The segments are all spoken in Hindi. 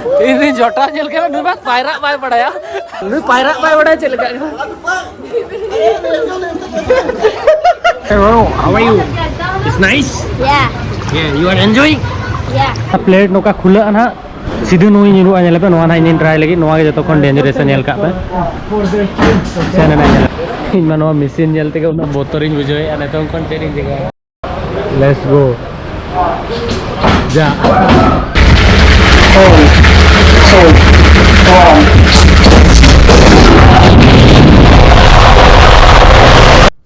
ini jota nyel kan nu bak pairak bai padaya nu pairak bai padaya chel ka hello how are you it's nice Yeah. you are enjoying Yeah. Plate नोका खुला ना सीधे नुई निरु आने पे नोआ ना इन ट्राई लगी नोआ के जतो कोन डेंजरस नेल का पे सेन ना इन मानो मशीन नेलते के उना बोतरिंग बुझोय अने तो कोन ट्रेनिंग जगह लेट्स गो जा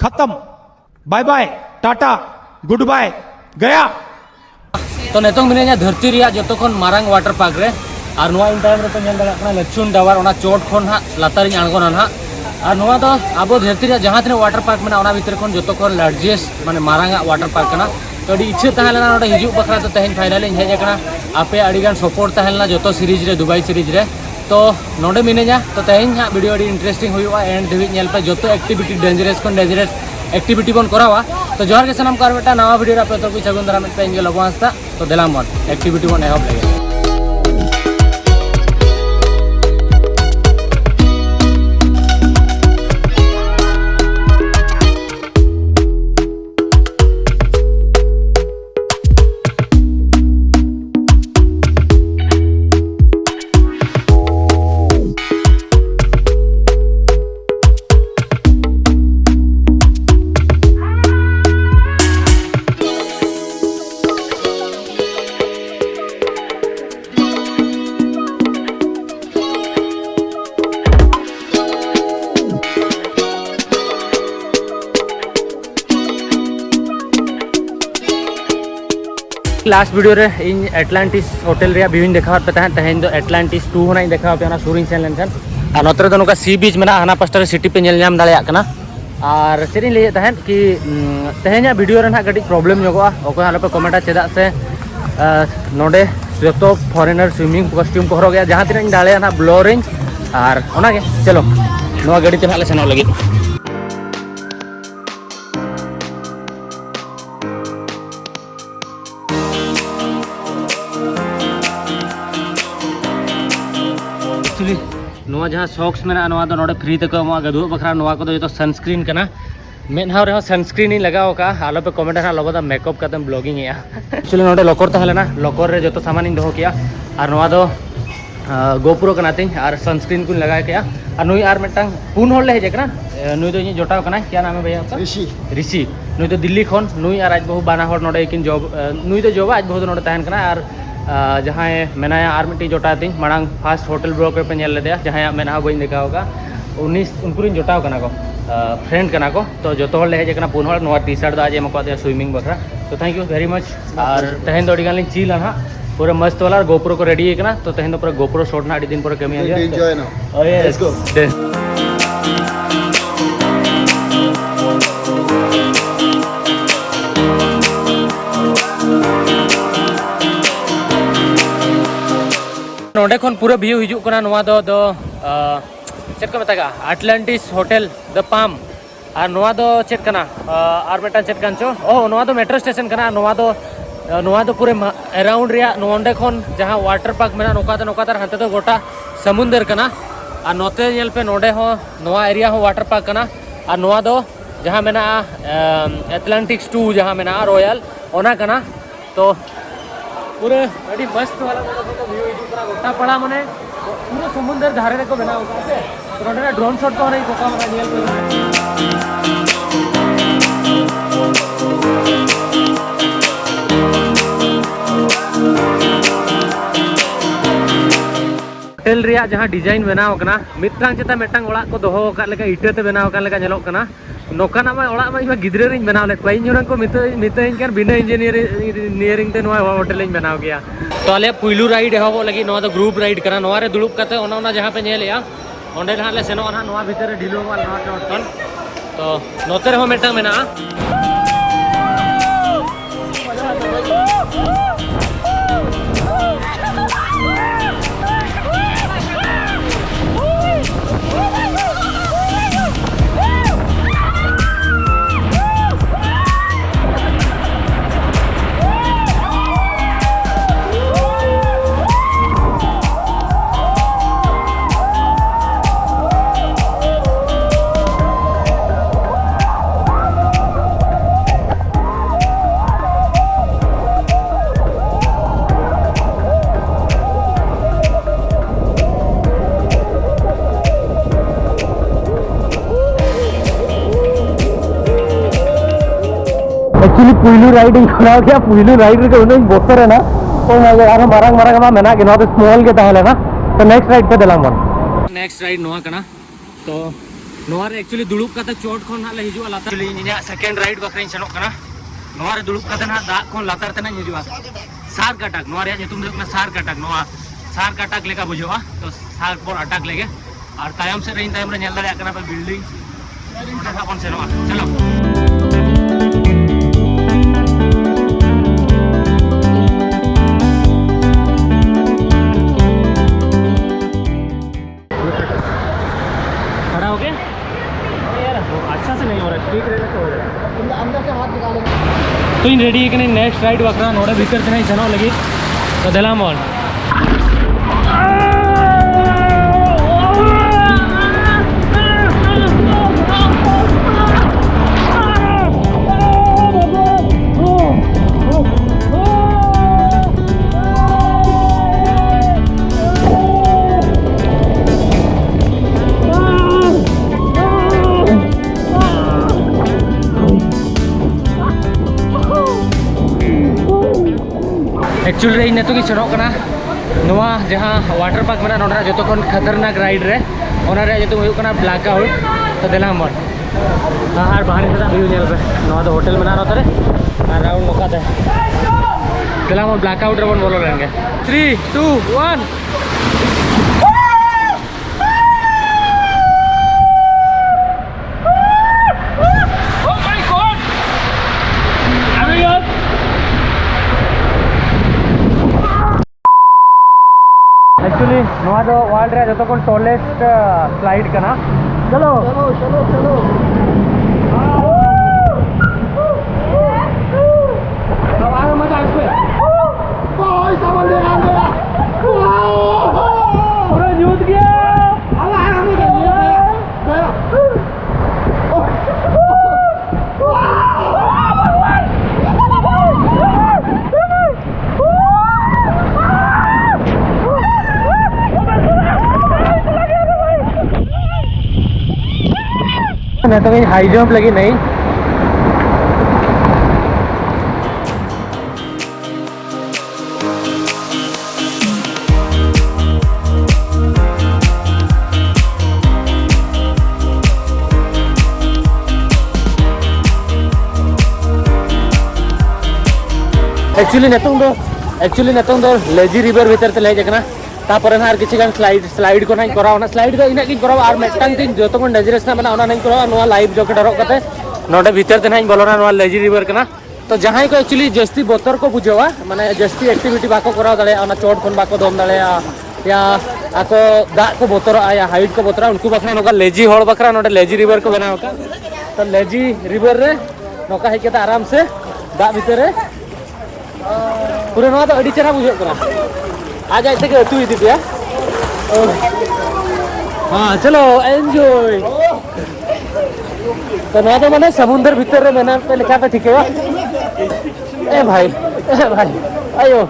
खत्म bye bye tata goodbye गया तो नेतों मिने냐 धरती रिया जतो कोन मारांग वाटर पार्क रे और नोआ इन टाइम रे तो नेल दला कना लचुन डावर ओना चोट खोन हा लातारिन आंगोना हा और नोआ तो आबो धरती रिया जहां तने वाटर पार्क मेना ओना भीतर कोन जतो कोन लार्जेस्ट माने मारांग वाटर पार्क कना तो अडी इच्छा तहलेना नोडे हिजु बखरा तो तहन फाइनल इन हेज कना आपे अडीगान सपोर्ट तहलना जतो सीरीज रे दुबई सीरीज रे तो नोडे मिने냐 तो तहन हा वीडियो अडी इंटरेस्टिंग हुआ एंड देवी नेल पे जतो एक्टिविटी डेंजरस कोन डेंजरस एक्टिविटी बन करावा तो जोहार के सनम कार बेटा नवा वीडियो पे तो कुछ सगुन दरा में पे इंगे लगवास्ता तो देलाम बन एक्टिविटी बन एहब लगे लास्ट वीडियो रे इन एटलांटिस होटल रे व्यू देखा पे तहन दो एटलांटिस 2 होना देखा पे सूरिंग सेन लेन और नोतरे दो नोका सी बीच मेना हना पास्टर सिटी पे नेल नाम दाड़िया कना और सेरिन ले तहन कि तहन वीडियो रे ना गडी प्रॉब्लम जोगवा ओको हालो पे कमेंटा चेदा से नोडे जतो फॉरेनर स्विमिंग कॉस्ट्यूम को हरो गया जहां तिना दाड़िया ना ब्लोरिंग और ओना के चलो नोआ गाड़ी ते हाले सेनो लगी नोआ जहाँ सॉक्स में नोआ दो नोडे फ्री तक गदु बखरा नोआ को जो सनस्क्रीन कना मेनहाव रे सनस्क्रीन ही लगाओ का आलो पे कमेंट ना लगो मेकअप का ब्लॉगिंग है एक्चुअली नोडे लॉकर तहलेना लॉकर रे जो सामान इन दो किया और नोआ दो गोप्रो कना तिन और सनस्क्रीन को लगा किया और नुई और मिटंग पुन होल ले हेजे कना नुई दो जोटाव कना क्या नाम है भैया आपका ऋषि ऋषि नुई तो दिल्ली खन नुई और आज बहु बाना होर नोडे किन जॉब नुई तो जॉब आज बहु नोडे तहन कना और जहाँ मेनाया और मिट्टी जोटा तीन मांग फास्ट होटल ब्लॉक पे नेल लेदे जहाँ मेना बी देखा होगा 19 उनको जोटाव कना को फ्रेंड कना को तो जो हर ले हेजे कना पुन हर टी शर्ट आज एम को स्विमिंग बखरा तो थैंक यू वेरी मच और तहन दो अड़ीगान चिल ना पूरा मस्त वाला गोप्रो को रेडी कना तो तहन पूरा गोप्रो शॉट ना दिन पर कमी नोडे खन पूरा व्यू हिजू कना नोआ दो चेक को मेता एटलांटिस होटल द पाम और नोआ दो चेक कना और मेटा चेक कान चो ओ नोआ दो मेट्रो स्टेशन कना नोआ दो पूरे अराउंड रिया नोंडे खन जहां वाटर पार्क मेना नोका हंते तो गोटा समुंदर कना और नोते नेल पे नोडे हो नोआ एरिया हो वाटर पार्क कना और नोआ दो जहां मेना एटलांटिक्स 2 जहां मेना रॉयल ओना कना तो पूरे अड़ी मस्त वाला व्यू पूरा गोटा पड़ा माने पूरा समुद्र धारे को बना होगा से तो नोडे ड्रोन शॉट को नहीं कोका माने नियल होटल रिया जहां डिजाइन बनाव कना मिटांग चेता मिटांग ओड़ा को दोहो का लेका इटे ते बनाव का लेका नेलोक कना नोकाना मा ओड़ा मा इमा गिद्रे रिन बनाव ले पाइन जोरन को मिताइन कर बिना इंजीनियरिंग ते नोआ होटल इन बनाव गया तो आले पुइलू राइड एहो लगी नोआ तो ग्रुप राइड कना नोआ रे दुलुप कते ओना जहां पे नेल या ओंडे जहां ले सेनो ना नोआ भीतर ढिलो वाला नोआ टोटन तो नोते रे हो मिटांग मेना एक्चुअली पुइलू राइडिंग करा गया पुइलू राइड रे उन्हें बोतर है ना तो मैं यार मारंग मारंग मा मेना कि तो स्मॉल के तहले ना तो नेक्स्ट राइड पे दलाम बन नेक्स्ट राइड नोआ कना तो नोआ रे एक्चुअली दुलुप काते चोट खन ना ले हिजुआ लातार इनिया सेकंड राइड बकरिन सेनो कना नोआ रे दुलुप काते ना दा खन लातार तना हिजुआ सार काटक नोआ रे जेतुम दे सार काटक नोआ सार काटक लेका बुझवा तो सार पर अटक लेगे और तायम से रेन तायम रे नेल दाड़े कना पे बिल्डिंग देखा कौन सेनो चलो अच्छा से नहीं हो रहा ठीक रहने से हो रहा है अंदर से हाथ निकालेंगे तो इन रेडी है कि नहीं नेक्स्ट राइड वकरा नोड़े भीतर से नहीं चनो लगी तो दिला मॉल एक्चुअली रे इन की सेनों कना नोआ जहाँ वाटर पार्क में नोडरा जो खन खतरनाक राइड रे ओना रे जो हुई कना ब्लैक आउट तो देला मर हां बाहर से व्यू नेल पे नोआ तो होटल में ना रहता रे राउंड मौका दे देला मर ब्लैक आउट रे बन बोलो रहेंगे 3 2 1 एक्चुअली नोआ दो वर्ल्ड रे जो टॉलेस्ट स्लाइड कना चलो चलो चलो चलो अब आ मजा इसमें कोई सामान ले आ गया पूरा जूत गया अब आ रहा गया मैं तो कहीं हाई जंप लगी नहीं एक्चुअली नेतों दो लेजी रिवर भीतर ते ले जकना तापर ना किसी गान स्लाइड को नहीं कराव ना स्लाइड दो इना की कराव और मेटन दिन जो तो डेंजरस ना बना ओना नहीं कराव नोआ लाइव जॉकेट हरक कते नोडे भीतर ते नहीं बोलना नोआ लेजी रिवर कना तो जहां को एक्चुअली जस्ती बोतर को बुझवा माने जस्ती एक्टिविटी बाको कराव दले ओना चोट खन बाको दम दले या आको दा को बोतर या हाइट को बोतर उनको बखरा नोका लेजी होड़ बखरा नोडे लेजी रिवर को बनाव का तो लेजी रिवर रे नोका है के आराम से दा भीतर रे पूरे नोआ तो अड़ी चरा बुझे करा आज ऐसे के तू ही दिया हाँ चलो एंजॉय तो ना तो मैंने समुद्र भीतर रे मैंने पे लिखा था ठीक है ए भाई आयो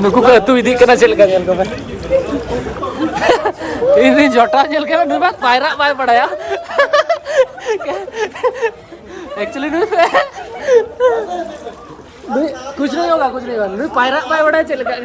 नुकु को तू इदी करना चल गया को मैं इदी जोटा चल के मैं बात पायरा बाय पड़ाया एक्चुअली कुछ नहीं होगा नहीं पायरा पाय बड़ा चल गया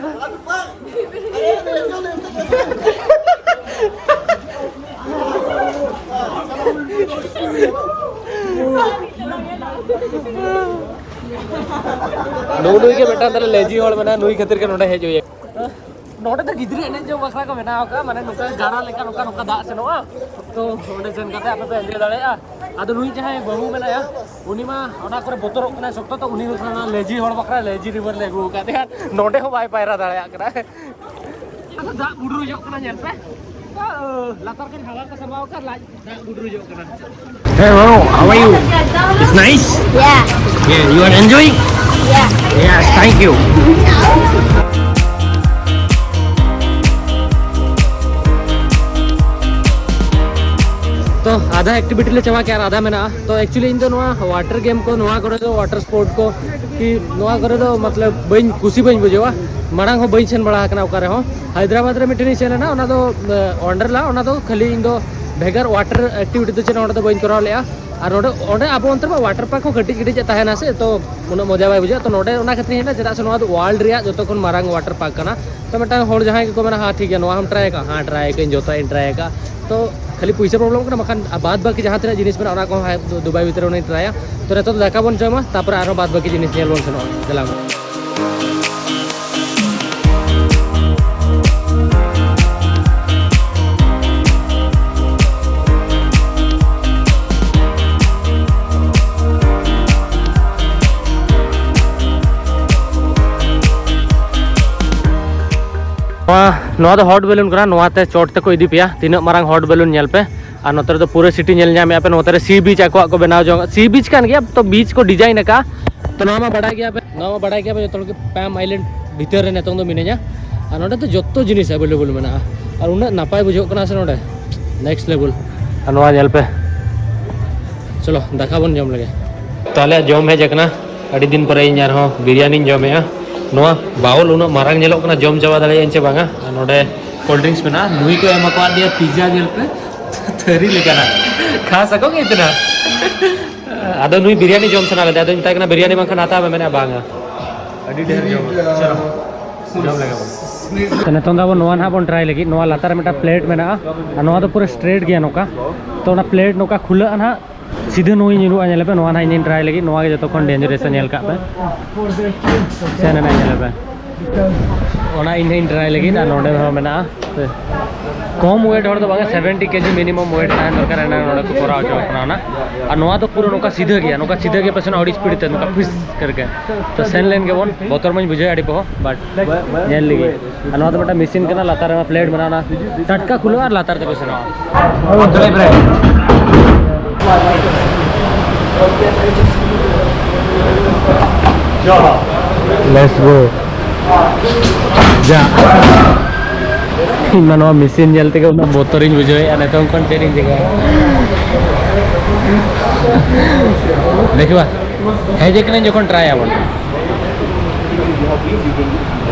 नुई के बेटा अंदर लेजी होल बना नुई खातिर के नोडे हेज होय नोडे तो गिदरी एने जो बखरा को बनाव का माने नुका गाड़ा लेका नुका दा सेनोआ तो ओडे सेन काते आपे पे एंजॉय दाड़ेया आदो नुई जहां बहु मेनाया उनी मा ओना करे बोतर कना सकतो तो उनी बखरा लेजी होल बखरा लेजी रिवर लेगु काते नोडे हो बाय पायरा दाड़ेया करा आदो दा बुडरू जो कना नेल पे लातार के हवा का सरवाव कर दा बुडरू जो कना Hey Ro, how are you? It's nice? Yeah. Yeah, you are enjoying? Yeah. Yes, thank you. तो आधा एक्टिविटी ले चवा के आधा में ना तो एक्चुअली इन दो वाटर गेम को नोआ करे दो वाटर स्पोर्ट को कि नोआ करे दो मतलब बइन खुशी बइन बुझेवा मांग हो बइन सेन बड़ा कना ओकारे हो हैदराबाद रे मिटनी सेन ना ओना दो वंडरला ओना दो खाली इन दो भेगर वाटर एक्टिविटी तो चेना ओना दो बइन करा लेया और ओडे अब अंतर में वाटर पार्क को कटी कटी तहना से तो उन्हें मजा बै बुझे तो नोडे ओना खातिर हेना चेदा से वर्ल्ड रे जो को मारांग वाटर पार्क करना तो मिटांग होड़ जहां को मेना हाँ ठीक है हम ट्राई का हाँ ट्राई के जो ट्राई का तो खाली पैसा प्रॉब्लम करना मखान बाद बाकी जहां तना जिनिस मेना को दुबई भीतर उन्हें ट्राया तो रेतो दाका बन जमा तापर आरो बाद बाकी जिनिस नेल बन सनो चला तो हॉट बैलून करा नोते चोट तक इदी पे तीन मारंग हॉट बैलून नेल पे और नोते तो पूरे सिटी नेल नामे पे नोते सी बीच आको को बनाव जो सी बीच कान गया तो बीच को डिजाइन का तो नोमा बड़ा गया पे नोमा बड़ा गया पे जो पैम आइलैंड भीतर रे नेतों दो मिनेजा और नोते तो जत्तो जिनिस अवेलेबल मेना और उन्ना नापाय बुझो कना से नोते नेक्स्ट लेवल और नोआ नेल पे चलो दाका बन जम लगे ताले जम है जकना अड़ी दिन पर इन यार हो बिरयानी जम है नोआ बाउल उन मारंग नेलो कना जम चाबा दाले एंचे बांगा नोडे कोल्ड ड्रिंक्स में ना नुई को एम को दिया पिज्जा नेल पे थरी लेकना खा सकोगे इतना आदो नुई बिरयानी जम सना ले आदो मिता कना बिरयानी बंखन आता है मैंने बांगा अड़ी ढेर जम चलो जम लगा तो नेतों दा वो नोआ ना बन ट्राई लगी नोआ लातार मेटा प्लेट में ना नोआ तो पूरा स्ट्रेट गया नोका तो ना प्लेट नोका खुला ना सीधे नुई निरु आने पे नोआ ना इन ट्राई लगी नोआ के जो तो डेंजरस नेल का पे सेन ना नेल पे ओना इन ट्राई लगी ना नोडे मेना कम वेट हर 70 केजी मिनिमम वेट तान दरकार है नोडे को कोरा जो अपना और नोआ तो पूरा नोका सीधे गया पेसन अड़ी स्पीड ते नोका फिस करके तो सेन लेन के बोन बोतर में बुझे अड़ी पो बट नेल लगी और नोआ तो बेटा मशीन के ना लातार में प्लेट बनाना टटका खुलो और लातार ते पेसन लेट्स गो जा इमानो मशीन जलते के उना बोतरिन बुझे या नेतों कोन चेरिंग जगह देखिबा हे जे कने जखन ट्राई आबन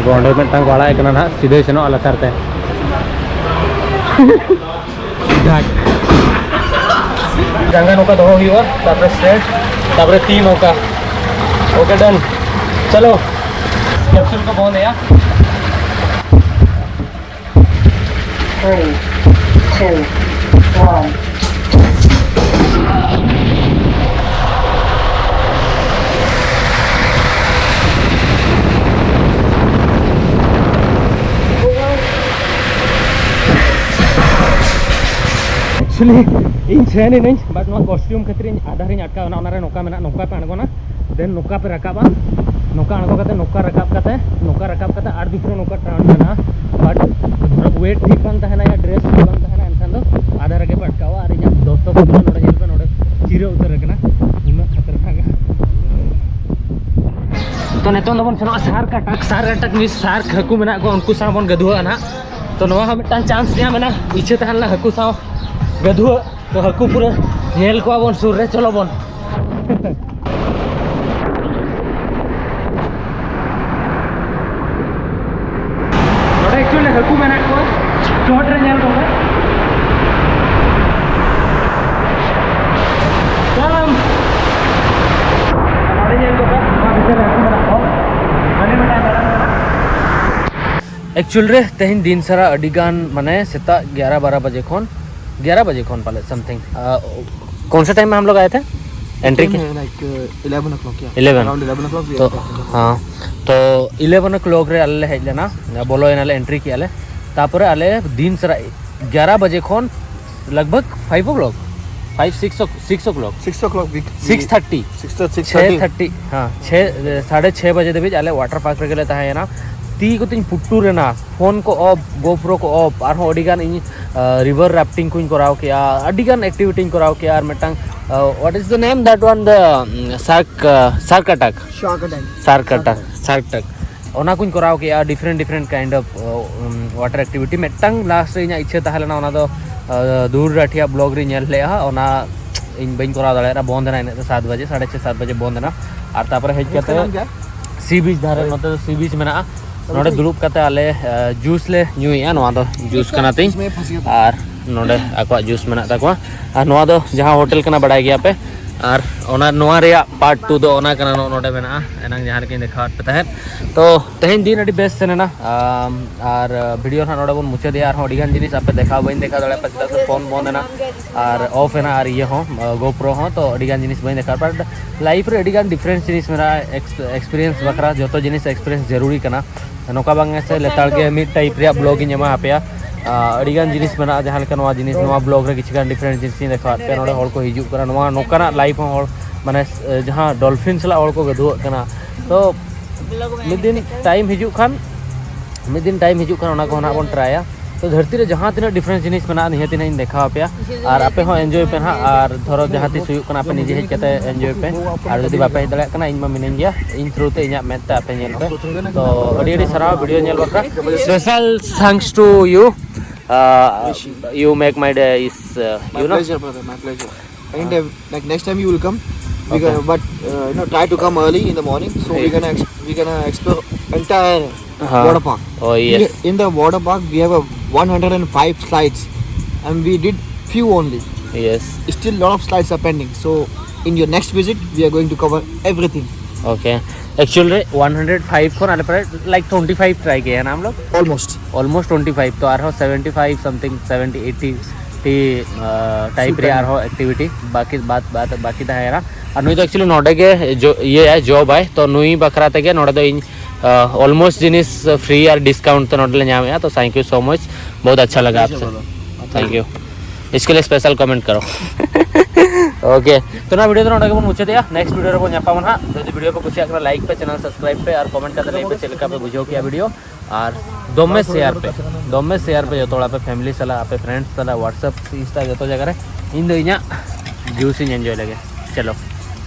गोंडे में टांग वाला एकना ना सीधे सेनो अलतारते ढाक जंगा नौका दो हुआ तापर स्ट्रेट तापर 3 नौका ओके डन चलो कैप्सूल को बंद है 3, 2, 1. एक्चुअली इन छेन इन बट नो कॉस्ट्यूम खातिर आधार इन अटका ना नौका में नौका पे अणगोना देन नौका पे रकाबा नौका अणगो कते नौका रकाब कते आर दूसरे नौका ट्रांस करना बट वेट ठीक बन तहना या ड्रेस ठीक बन तहना एनखान दो आधार के पटकावा और इन दोस्तों को नोडे जेल पे नोडे चिरे उतर रखना उन खतरनाक तो नेतों दबन सनो सार कटक मिस सार हकू मेना को उनको सा बन गदुआ ना तो नवा हम मिटान चांस दिया मेना इच्छे तहन हकू सा गदुआ तो हकू पूरा नेल को बन सुर रे चलो बन नोडे एक्चुअली हकू मेना को चोट रे नेल को कम नोडे नेल को भीतर हकू मेना को माने मेटा एक्चुअल रे तेहिन दिन सारा अडिगान माने सेता 11-12 बजे खोन पाले समथिंग कौन सा टाइम में हम लोग आए थे एंट्री के लाइक 11 o'clock या 11 अराउंड 11 o'clock तो हाँ तो 11 o'clock रे अल्ले हेज लेना बोलो एनाले एंट्री किया ले तापरे अले दिन सारा 11 बजे खोन लगभग 5 o'clock 6 o'clock 6:30 6:30 हाँ 6:30 बजे दे बीच अले वाटर पार्क रे गेले ताहे ना ती को तीन पुट्टू रे ना फोन को ऑफ गोप्रो को ऑफ और अडिगान इन रिवर राफ्टिंग को कराओ के अडिगान एक्टिविटी कराओ के यार मिटांग what is the name that one the shark attack ओना कुछ कराओ के यार different kind of water activity मिटांग लास्ट रे इच्छा ताहलेना ओना दो दूर राठिया ब्लॉग रे नेल ले ओना इन बइन करा दाड़ा बंद ना 7 बजे 6:30 बजे बंद ना और तापर हेज के सी बीच धारे नते सी बीच में ना नोडे दुरुब कते आले जूस ले न्यूया नोआ दो जूस कना तिन और नोडे आको जूस मेना ताको और नोआ दो जहां होटल कना बड़ाय गया पे और पार्ट 2 दो ओना कना नोडे मेना एनांग जहां के देखावत पे तहन तो तेहेन दिन अडी बेस्ट सेना और वीडियो ना नोडे बन मुचे दे और अडिगान जिनिस आपे देखा बइन देखा दले पछता से फोन बंद ना और ऑफ है ना और ये हो गोप्रो हो तो अडिगान जिनिस बइन देखा पर लाइफ रे अडिगान डिफरेंस जिनिस मेरा एक्सपीरियंस बकरा जतो जिनिस एक्सपीरियंस जरूरी कना नोका बांगे से लेताड़ के मिड टाइप रे ब्लॉग इन जमा आपया अडिगान जिनिस मेना जहां लेका नवा जिनिस नवा ब्लॉग रे किछगान डिफरेंट जिनिस देखा पे नोडे हॉल को हिजू करा नवा नोकाना लाइफ हॉल माने जहां डॉल्फिन सला हॉल को गदुआ कना तो मिड दिन टाइम हिजू खान ओना को ना बन ट्राया तो धरती रे जहां तीना डिफरेंस जिनिस मेना निहति ना देखा पे और आपे हो एंजॉय पे ना और धरो जहां ती सुयु कना पे निजे हेज कते एंजॉय पे और जदी बापे दले कना इन मा मिनेन गया इन थ्रू ते इना मेते आपे नेल पे तो अडी अडी सारा वीडियो नेल बकरा special thanks to you you make my day is My you know pleasure, brother. My pleasure. And like next time you will come. We're gonna, but try to come early in the morning. So we're gonna explore entire water park. oh yes In the water park, we have a 105 slides, and we did few only. yes Still, lot of slides are pending. So in your next visit, we are going to cover everything. okay actually 105 को नाले पर like 25 ट्राई किया है ना हम लोग Almost. ऑलमोस्ट 25 तो आ रहा हो 75 समथिंग 70 80 टाइप रे आ रहा हो एक्टिविटी बाकी था यार और नुई तो एक्चुअली नोडे के जो ये है जॉब है तो नुई बकरा तक नोडे तो इन ऑलमोस्ट जिनिस फ्री और डिस्काउंट तो नोडे ले जामे तो थैंक यू सो मच बहुत अच्छा लगा आपसे थैंक यू इसके लिए स्पेशल कमेंट करो ओके तो ना वीडियो तो नोडे को मुझे दिया नेक्स्ट वीडियो रे को न्यापा मन हां यदि वीडियो को कुछ आकरा लाइक पे चैनल सब्सक्राइब पे और कमेंट करते नहीं पे चैनल का पे बुझो किया वीडियो और दोमे शेयर पे जतोड़ा पे फैमिली सला पे फ्रेंड्स सला व्हाट्सएप इंस्टा जतो जगह रे इन दो इना जूस एंजॉय लगे चलो